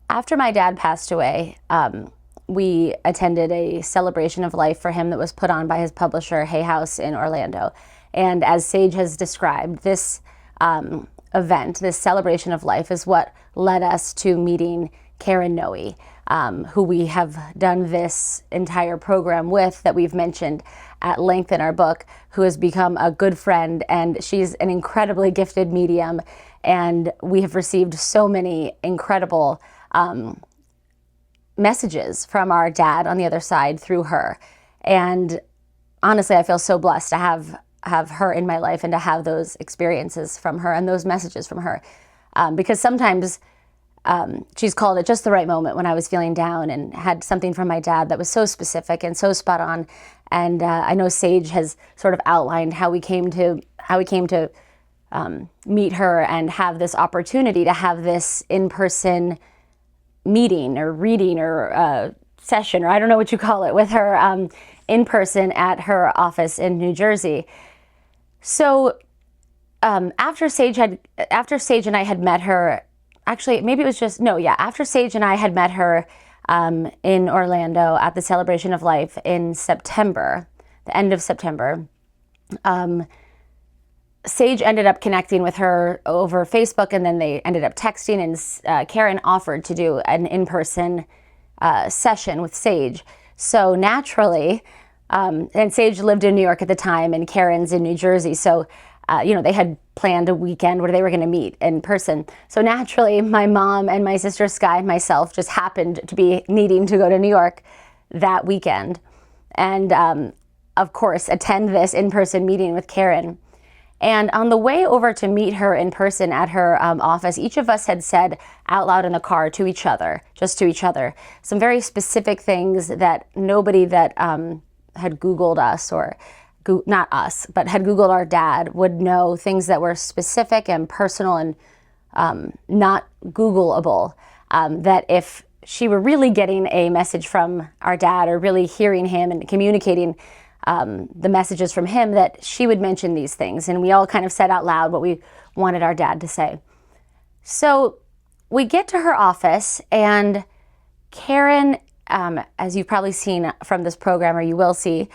After my dad passed away, we attended a celebration of life for him that was put on by his publisher, Hay House in Orlando. And as Saje has described, this event, this celebration of life, is what led us to meeting Karen Noé, who we have done this entire program with, that we've mentioned at length in our book, who has become a good friend, and she's an incredibly gifted medium. And we have received so many incredible messages from our dad on the other side through her. And honestly, I feel so blessed to have her in my life and to have those experiences from her and those messages from her. Because sometimes she's called at just the right moment when I was feeling down and had something from my dad that was so specific and so spot on. And I know Saje has sort of outlined how we came to meet her and have this opportunity to have this in-person meeting or reading or session, or I don't know what you call it, with her in person at her office in New Jersey. So after Saje and I had met her, actually maybe it was just, no, yeah, after Saje and I had met her in Orlando at the Celebration of Life in September, the end of September, Saje ended up connecting with her over Facebook, and then they ended up texting, and Karen offered to do an in-person session with Saje. So naturally, and Saje lived in New York at the time, and Karen's in New Jersey, so they had planned a weekend where they were going to meet in person. So naturally, my mom and my sister Sky and myself just happened to be needing to go to New York that weekend, and of course, attend this in-person meeting with Karen. And on the way over to meet her in person at her office, each of us had said out loud in the car to each other, just to each other, some very specific things that nobody that had Googled us, or not us, but had Googled our dad, would know, things that were specific and personal and not Googleable, that if she were really getting a message from our dad, or really hearing him and communicating the messages from him, that she would mention these things. And we all kind of said out loud what we wanted our dad to say. So we get to her office, and Karen, as you've probably seen from this program, or you will see,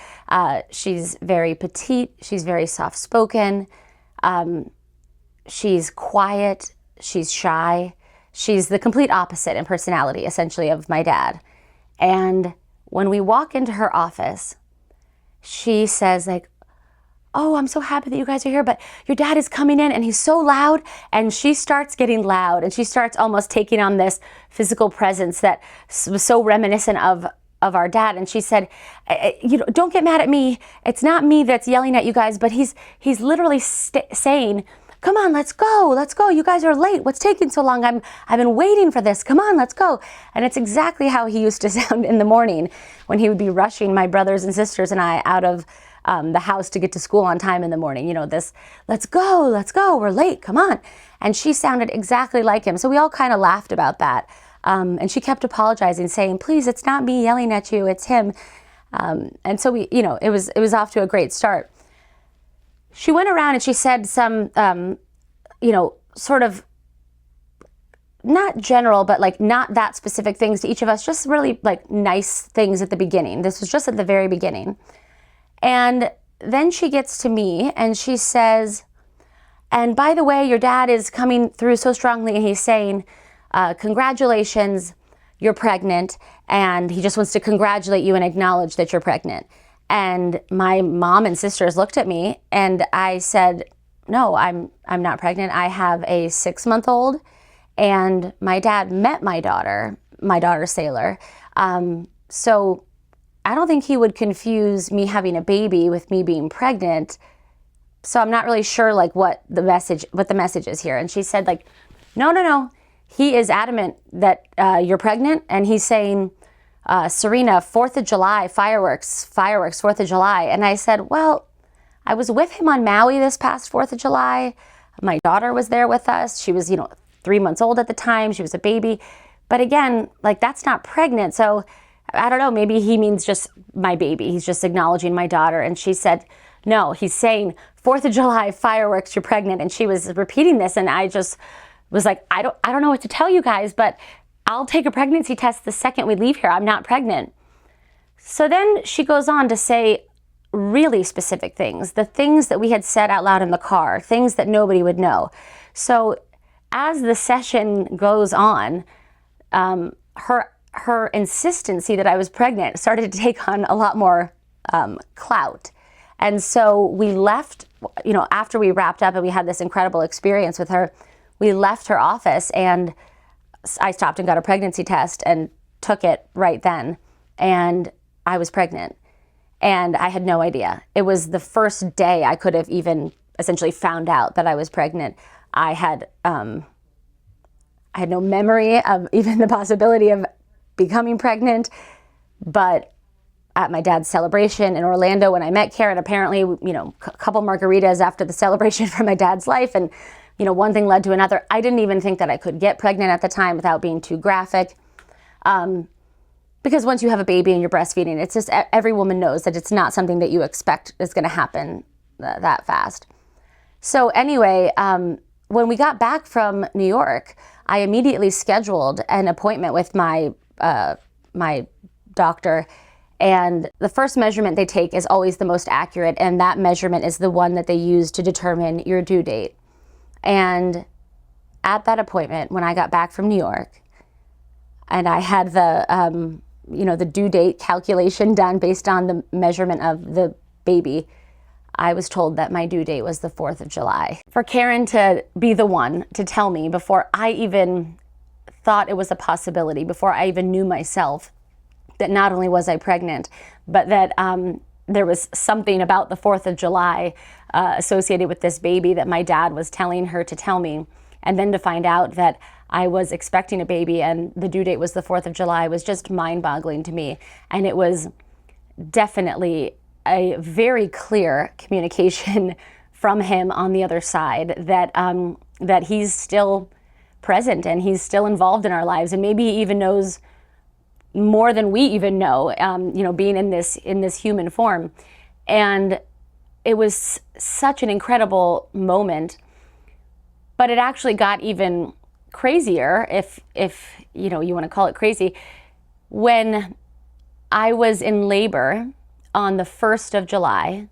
she's very petite, she's very soft-spoken, she's quiet, she's shy, she's the complete opposite in personality, essentially, of my dad. And when we walk into her office, she says, like, "Oh, I'm so happy that you guys are here, but your dad is coming in and he's so loud." And she starts getting loud, and she starts almost taking on this physical presence that was so reminiscent of our dad. And she said, "Don't get mad at me. It's not me that's yelling at you guys, but he's literally saying, 'Come on, let's go. You guys are late. What's taking so long? I've been waiting for this. Come on, let's go.'" And it's exactly how he used to sound in the morning when he would be rushing my brothers and sisters and I out of the house to get to school on time in the morning. This, let's go, we're late, come on. And she sounded exactly like him. So we all kind of laughed about that. And she kept apologizing, saying, "Please, it's not me yelling at you, it's him." And so we, it was off to a great start. She went around and she said some, sort of not general, but like not that specific things to each of us, just really like nice things at the beginning. This was just at the very beginning. And then she gets to me and she says, "And by the way, your dad is coming through so strongly, and he's saying, congratulations, you're pregnant, and he just wants to congratulate you and acknowledge that you're pregnant." And my mom and sisters looked at me, and I said, "No, I'm not pregnant. I have a 6-month-old, and my dad met my daughter Sailor. So I don't think he would confuse me having a baby with me being pregnant. So I'm not really sure like what the message is here." And she said, like, no. He is adamant that you're pregnant, and he's saying, "Serena, 4th of July, fireworks, 4th of July." And I said, "Well, I was with him on Maui this past 4th of July. My daughter was there with us. She was, 3 months old at the time. She was a baby. But again, like, that's not pregnant. So I don't know, maybe he means just my baby. He's just acknowledging my daughter." And she said, "No, he's saying 4th of July, fireworks, you're pregnant." And she was repeating this, and I just was like, I don't know what to tell you guys, but I'll take a pregnancy test the second we leave here. I'm not pregnant. So then she goes on to say really specific things, the things that we had said out loud in the car, things that nobody would know. So as the session goes on, her insistency that I was pregnant started to take on a lot more clout. And so we left, after we wrapped up and we had this incredible experience with her, we left her office and I stopped and got a pregnancy test and took it right then. And I was pregnant. And I had no idea. It was the first day I could have even essentially found out that I was pregnant. I had no memory of even the possibility of becoming pregnant. But at my dad's celebration in Orlando, when I met Karen, apparently, a couple margaritas after the celebration for my dad's life, and one thing led to another. I didn't even think that I could get pregnant at the time without being too graphic. Because once you have a baby and you're breastfeeding, it's just every woman knows that it's not something that you expect is going to happen that fast. So anyway, when we got back from New York, I immediately scheduled an appointment with my doctor. And the first measurement they take is always the most accurate, and that measurement is the one that they use to determine your due date. And at that appointment, when I got back from New York, and I had the due date calculation done based on the measurement of the baby, I was told that my due date was the 4th of July. For Karen to be the one to tell me before I even thought it was a possibility, before I even knew myself, that not only was I pregnant, but that there was something about the 4th of July associated with this baby that my dad was telling her to tell me. And then to find out that I was expecting a baby and the due date was the 4th of July was just mind-boggling to me. And it was definitely a very clear communication from him on the other side that he's still present and he's still involved in our lives, and maybe he even knows more than we even know, being in this human form. And it was such an incredible moment, but it actually got even crazier, if you want to call it crazy, when I was in labor on the 1st of July.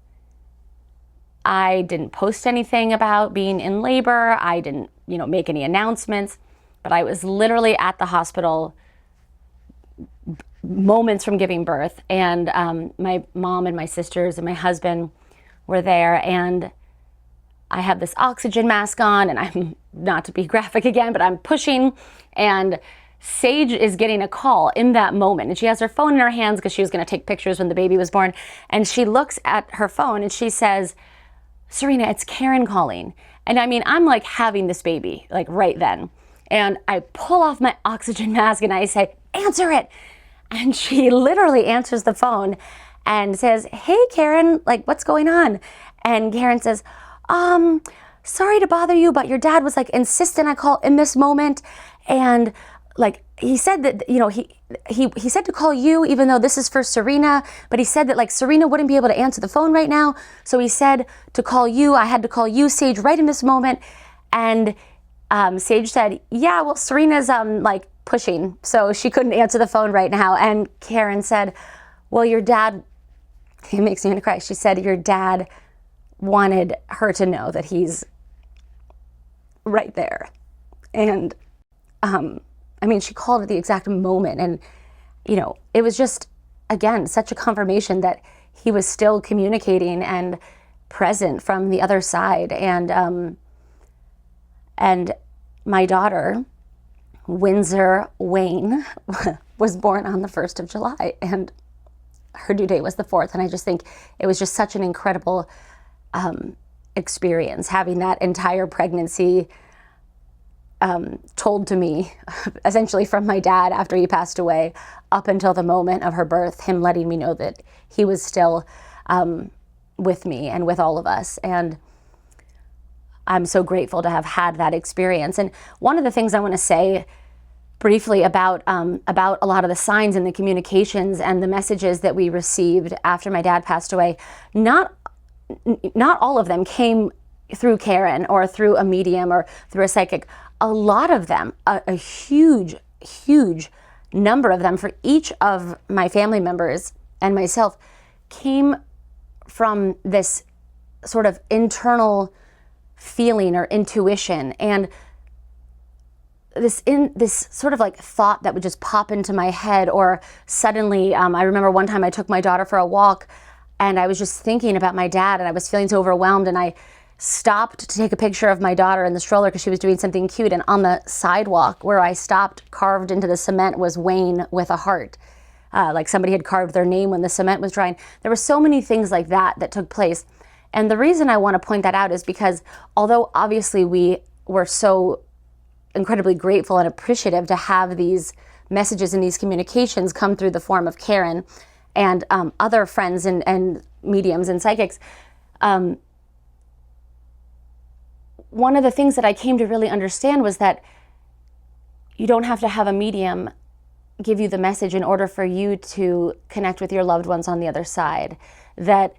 I didn't post anything about being in labor. I didn't, make any announcements, but I was literally at the hospital moments from giving birth, and my mom and my sisters and my husband were there, and I have this oxygen mask on, and I'm, not to be graphic again, but I'm pushing, and Sage is getting a call in that moment, and she has her phone in her hands because she was going to take pictures when the baby was born, and she looks at her phone and she says, "Serena, it's Karen calling." And I mean, I'm like having this baby like right then, and I pull off my oxygen mask and I say, "Answer it." And she literally answers the phone and says, "Hey, Karen, like, what's going on?" And Karen says, "Sorry to bother you, but your dad was like insistent I call in this moment. And like, he said that, he said to call you, even though this is for Serena, but he said that like Serena wouldn't be able to answer the phone right now. So he said to call you. I had to call you, Sage, right in this moment." And Sage said, "Yeah, well, Serena's like pushing, so she couldn't answer the phone right now." And Karen said, "Well, your dad," it makes me want to cry. She said, "Your dad wanted her to know that he's right there." And she called at the exact moment, and it was just, again, such a confirmation that he was still communicating and present from the other side. And my daughter, Windsor Wayne, was born on the 1st of July, and her due date was the 4th. And I just think it was just such an incredible experience, having that entire pregnancy told to me, essentially from my dad after he passed away, up until the moment of her birth, him letting me know that he was still with me and with all of us. And I'm so grateful to have had that experience. And one of the things I want to say briefly about a lot of the signs and the communications and the messages that we received after my dad passed away, not all of them came through Karen or through a medium or through a psychic. A lot of them, a huge huge number of them for each of my family members and myself came from this sort of internal feeling or intuition, and this sort of like thought that would just pop into my head. Or suddenly, I remember one time I took my daughter for a walk and I was just thinking about my dad, and I was feeling so overwhelmed, and I stopped to take a picture of my daughter in the stroller because she was doing something cute, and on the sidewalk where I stopped, carved into the cement, was Wayne with a heart. Like somebody had carved their name when the cement was drying. There were so many things like that took place. And the reason I want to point that out is because although obviously we were so incredibly grateful and appreciative to have these messages and these communications come through the form of Karen and other friends and mediums and psychics, one of the things that I came to really understand was that you don't have to have a medium give you the message in order for you to connect with your loved ones on the other side. That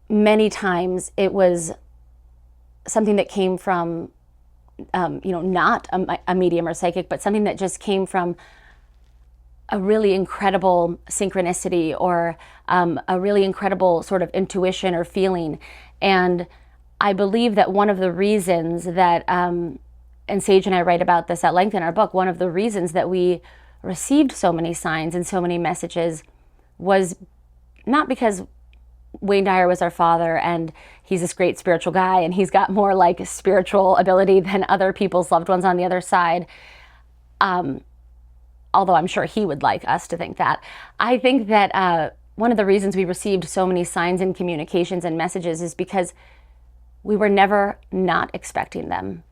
many times it was something that came from, not a medium or psychic, but something that just came from a really incredible synchronicity or a really incredible sort of intuition or feeling. And I believe that one of the reasons that, and Saje and I write about this at length in our book, one of the reasons that we received so many signs and so many messages was not because Wayne Dyer was our father and he's this great spiritual guy and he's got more like spiritual ability than other people's loved ones on the other side. Although I'm sure he would like us to think that. I think that one of the reasons we received so many signs and communications and messages is because we were never not expecting them.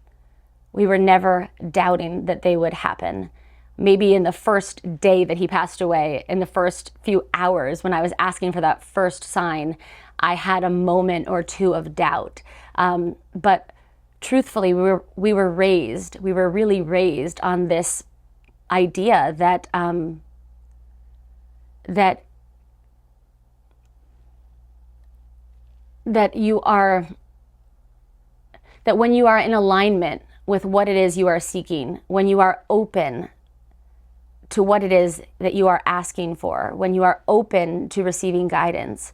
We were never doubting that they would happen. Maybe in the first day that he passed away, in the first few hours when I was asking for that first sign, I had a moment or two of doubt. But truthfully, we were really raised on this idea that that when you are in alignment with what it is you are seeking, when you are open to what it is that you are asking for, when you are open to receiving guidance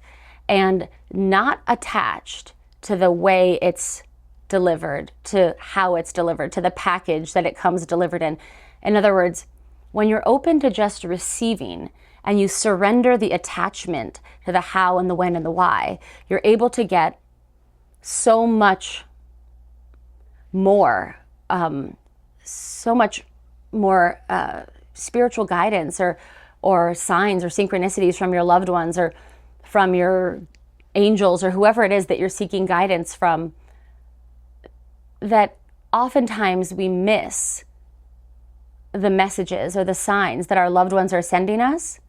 and not attached to the way it's delivered, to how it's delivered, to the package that it comes delivered in. In other words, when you're open to just receiving and you surrender the attachment to the how and the when and the why, you're able to get so much more, spiritual guidance or signs or synchronicities from your loved ones or from your angels or whoever it is that you're seeking guidance from, that oftentimes we miss the messages or the signs that our loved ones are sending us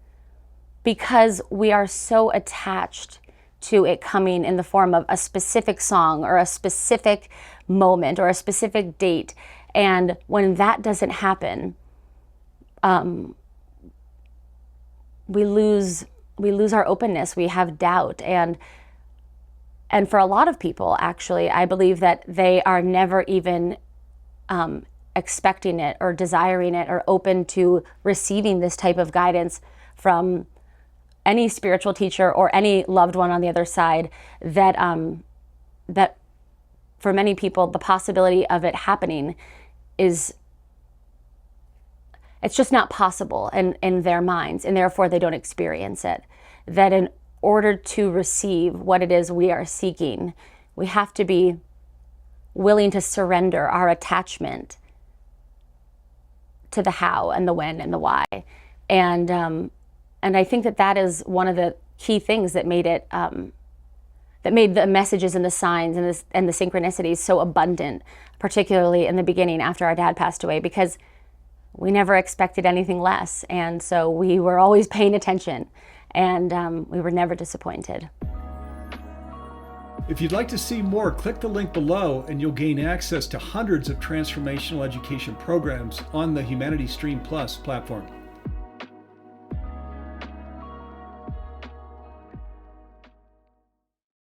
because we are so attached to it coming in the form of a specific song or a specific moment or a specific date. And when that doesn't happen, we lose our openness. We have doubt, and for a lot of people, actually, I believe that they are never even expecting it or desiring it or open to receiving this type of guidance from any spiritual teacher or any loved one on the other side. That for many people, the possibility of it happening it's just not possible in their minds, and therefore they don't experience it. That in order to receive what it is we are seeking, we have to be willing to surrender our attachment to the how and the when and the why. And I think that is one of the key things that made it, that made the messages and the signs and the synchronicities so abundant, particularly in the beginning after our dad passed away, because we never expected anything less. And so we were always paying attention, and we were never disappointed. If you'd like to see more, click the link below and you'll gain access to hundreds of transformational education programs on the Humanity Stream Plus platform.